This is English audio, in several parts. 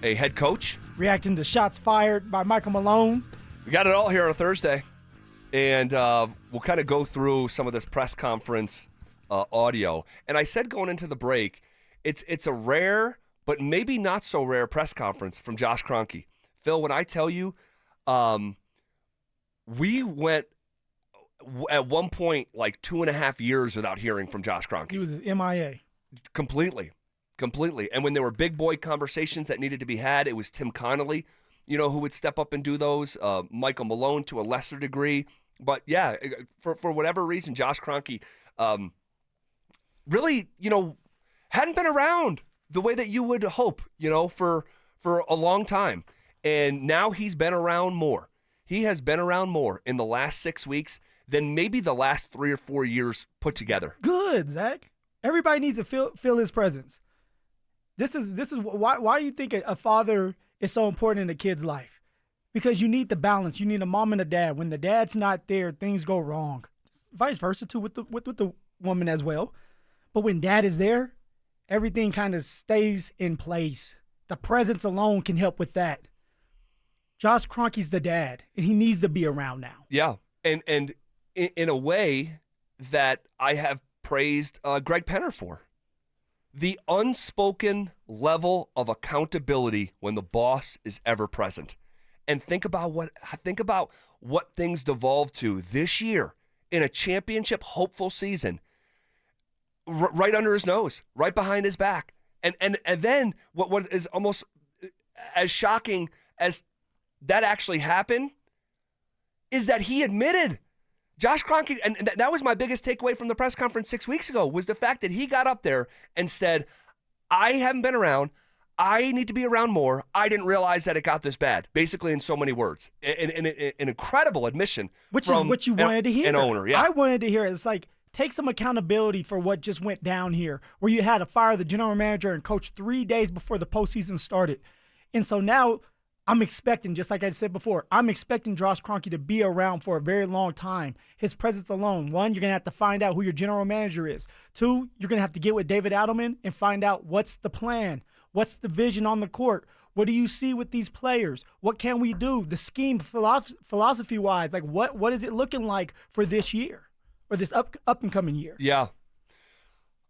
a head coach. Reacting to shots fired by Michael Malone. We got it all here on a Thursday. And we'll kind of go through some of this press conference audio. And I said going into the break, it's a rare, but maybe not so rare press conference from Josh Kroenke. Phil, when I tell you, we went at one point like 2.5 years without hearing from Josh Kroenke. He was MIA. Completely. And when there were big boy conversations that needed to be had, it was Tim Connolly, who would step up and do those. Michael Malone to a lesser degree. But yeah, for whatever reason, Josh Kroenke really, hadn't been around the way that you would hope, for a long time. And now he's been around more. He has been around more in the last 6 weeks than maybe the last 3 or 4 years put together. Good, Zach. Everybody needs to feel his presence. This is why do you think a father is so important in a kid's life? Because you need the balance. You need a mom and a dad. When the dad's not there, things go wrong. Vice versa too with the woman as well. But when dad is there, everything kind of stays in place. The presence alone can help with that. Josh Kroenke's the dad, and he needs to be around now. Yeah, and in a way that I have praised Greg Penner for. The unspoken level of accountability when the boss is ever present. And think about what things devolved to this year in a championship hopeful season. Right under his nose, right behind his back. And then what is almost as shocking as that actually happened is that he admitted, Josh Kroenke, and that was my biggest takeaway from the press conference 6 weeks ago, was the fact that he got up there and said, I haven't been around. I need to be around more. I didn't realize that it got this bad, basically in so many words. An incredible admission. Which is what you wanted to hear. An owner, yeah. I wanted to hear it. It's like, take some accountability for what just went down here, where you had to fire the general manager and coach 3 days before the postseason started. And so now I'm expecting, just like I said before, I'm expecting Josh Kroenke to be around for a very long time. His presence alone, one, you're going to have to find out who your general manager is. Two, you're going to have to get with David Adelman and find out what's the plan, what's the vision on the court, what do you see with these players, what can we do, the scheme philosophy-wise, like what is it looking like for this year or this up and coming year? Yeah.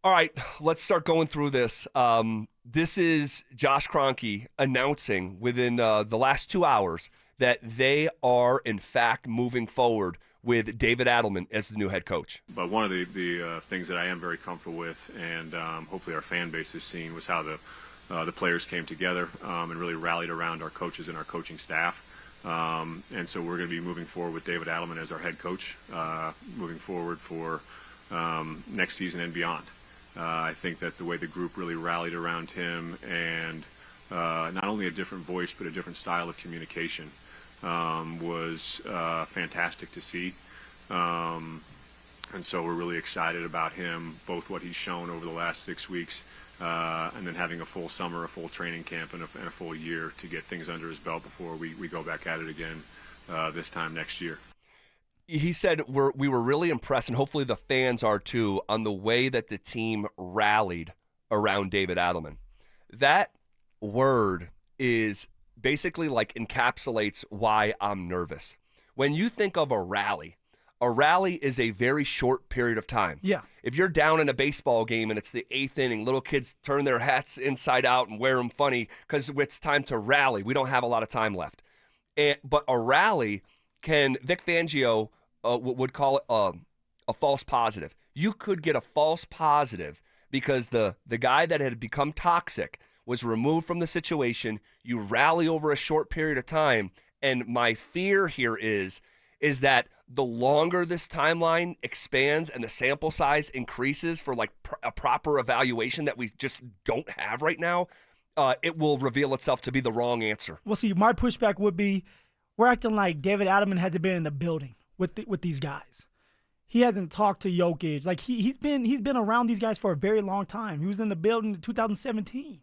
All right, let's start going through this. This is Josh Kroenke announcing within the last 2 hours that they are, in fact, moving forward with David Adelman as the new head coach. But one of the things that I am very comfortable with, and hopefully our fan base has seen, was how the players came together and really rallied around our coaches and our coaching staff. And so we're going to be moving forward with David Adelman as our head coach, moving forward for next season and beyond. I think that the way the group really rallied around him and not only a different voice but a different style of communication was fantastic to see. And so we're really excited about him, both what he's shown over the last 6 weeks and then having a full summer, a full training camp, and a full year to get things under his belt before we go back at it again this time next year. He said we were really impressed, and hopefully the fans are too, on the way that the team rallied around David Adelman. That word is basically like encapsulates why I'm nervous. When you think of a rally is a very short period of time. Yeah. If you're down in a baseball game and it's the 8th inning, little kids turn their hats inside out and wear them funny because it's time to rally. We don't have a lot of time left. But a rally Vic Fangio would call it a false positive. You could get a false positive because the guy that had become toxic was removed from the situation. You rally over a short period of time, and my fear here is that the longer this timeline expands and the sample size increases for like a proper evaluation that we just don't have right now, it will reveal itself to be the wrong answer. Well, see, my pushback would be we're acting like David Adelman hasn't been in the building with these guys. He hasn't talked to Jokic. Like he's been around these guys for a very long time. He was in the building in 2017.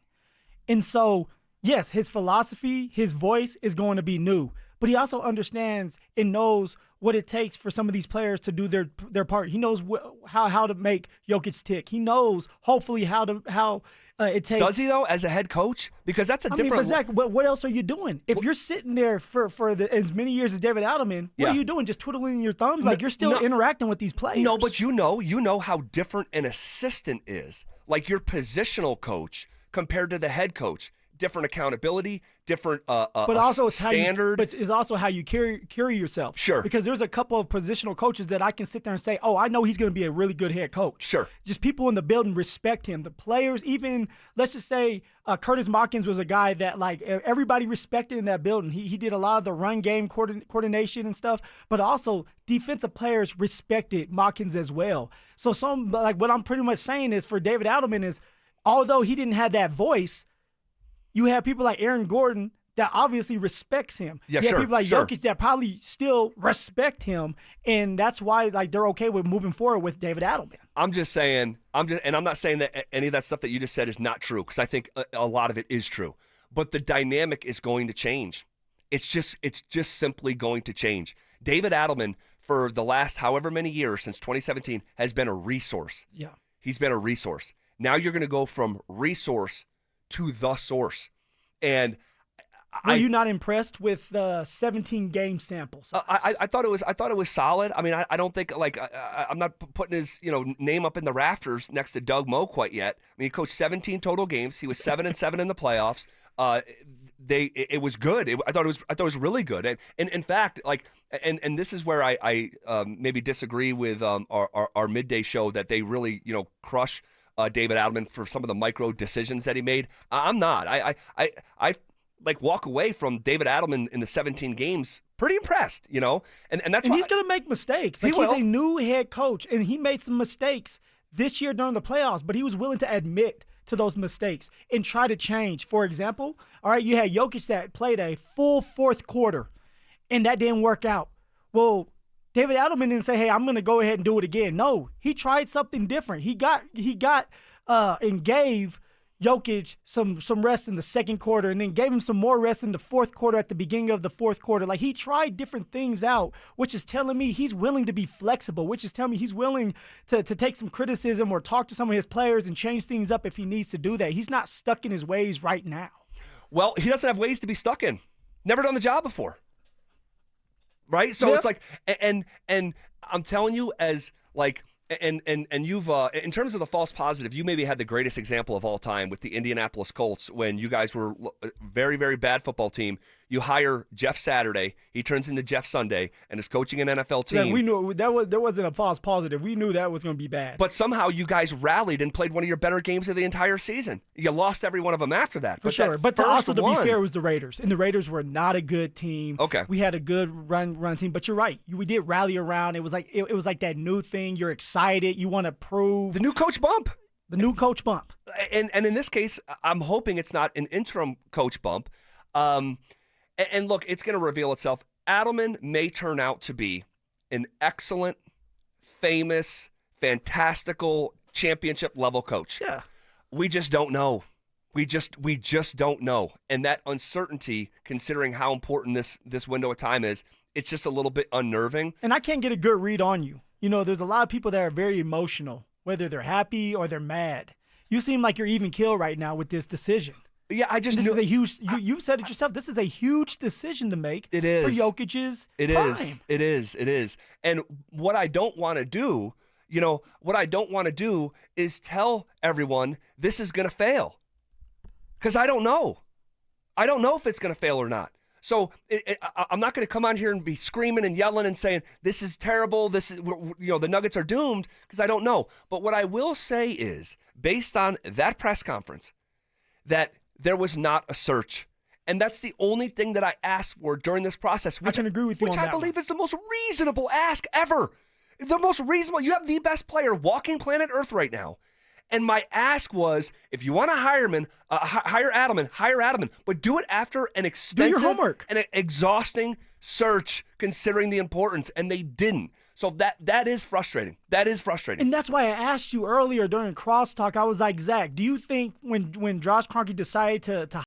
And so, yes, his philosophy, his voice is going to be new. But he also understands and knows what it takes for some of these players to do their part. He knows how to make Jokic tick. He knows hopefully how It takes. Does he though, as a head coach? Because that's a I different. mean, but Zach, what else are you doing? If you're sitting there for as many years as David Adelman, what are you doing? Just twiddling your thumbs? Like you're still interacting with these players. No, but you know how different an assistant is. Like your positional coach compared to the head coach. Different accountability, different but also standard. But it's also how you carry yourself. Sure. Because there's a couple of positional coaches that I can sit there and say, oh, I know he's going to be a really good head coach. Sure. Just people in the building respect him. The players, even, let's just say Curtis Mockins was a guy that, like, everybody respected in that building. He did a lot of the run game coordination and stuff, but also defensive players respected Mockins as well. So what I'm pretty much saying is for David Adelman is, although he didn't have that voice, you have people like Aaron Gordon that obviously respects him. Yeah, you have sure, people like Jokic that probably still respect him, and that's why like they're okay with moving forward with David Adelman. I'm just saying, and I'm not saying that any of that stuff that you just said is not true, because I think a lot of it is true. But the dynamic is going to change. It's just simply going to change. David Adelman, for the last however many years since 2017, has been a resource. Yeah, he's been a resource. Now you're going to go from resource to the source. And were you not impressed with the 17 game sample size? I thought it was solid. I mean, I don't think like I'm not putting his name up in the rafters next to Doug Moe quite yet. I mean, he coached 17 total games. He was 7-7 in the playoffs. It was good. I thought it was really good. And in fact, like, and this is where I maybe disagree with our midday show that they really crush David Adelman for some of the micro decisions that he made. I'm not. I like walk away from David Adelman in the 17 games pretty impressed, and that's why he's going to make mistakes. Like he's a new head coach, and he made some mistakes this year during the playoffs, but he was willing to admit to those mistakes and try to change. For example, all right, you had Jokic that played a full fourth quarter, and that didn't work out. Well, David Adelman didn't say, hey, I'm going to go ahead and do it again. No, he tried something different. He got and gave Jokic some rest in the second quarter and then gave him some more rest in the fourth quarter at the beginning of the fourth quarter. Like, he tried different things out, which is telling me he's willing to be flexible, which is telling me he's willing to take some criticism or talk to some of his players and change things up if he needs to do that. He's not stuck in his ways right now. Well, he doesn't have ways to be stuck in. Never done the job before. Right? So it's like, and I'm telling you, as like, and you've in terms of the false positive, you maybe had the greatest example of all time with the Indianapolis Colts when you guys were a very, very bad football team. You hire Jeff Saturday, he turns into Jeff Sunday, and is coaching an NFL team. Yeah, we knew there wasn't a false positive. We knew that was going to be bad. But somehow you guys rallied and played one of your better games of the entire season. You lost every one of them after that. For sure. But also, to be fair, it was the Raiders. And the Raiders were not a good team. Okay. We had a good run team. But you're right. We did rally around. It was like it was like that new thing. You're excited. You want to prove. The new coach bump. The new coach bump. And in this case, I'm hoping it's not an interim coach bump. And look, it's going to reveal itself. Adelman may turn out to be an excellent, famous, fantastical, championship-level coach. Yeah. We just don't know. We just don't know. And that uncertainty, considering how important this window of time is, it's just a little bit unnerving. And I can't get a good read on you. There's a lot of people that are very emotional, whether they're happy or they're mad. You seem like you're even keel right now with this decision. Yeah, I just this knew. Is a huge. You've said it yourself. This is a huge decision to make. It is for Jokic's It prime. is. It is. It is. And what I don't want to do, is tell everyone this is going to fail, because I don't know. I don't know if it's going to fail or not. So I'm not going to come on here and be screaming and yelling and saying this is terrible. This is the Nuggets are doomed, because I don't know. But what I will say is, based on that press conference, that there was not a search. And that's the only thing that I asked for during this process. I can agree with you on that. Which I believe is the most reasonable ask ever. The most reasonable. You have the best player walking planet Earth right now. And my ask was, if you want to hire Adelman, but do it after an extensive do your homework. And an exhausting search, considering the importance. And they didn't. So that is frustrating. That is frustrating. And that's why I asked you earlier during crosstalk. I was like, Zach, do you think when Josh Kroenke decided to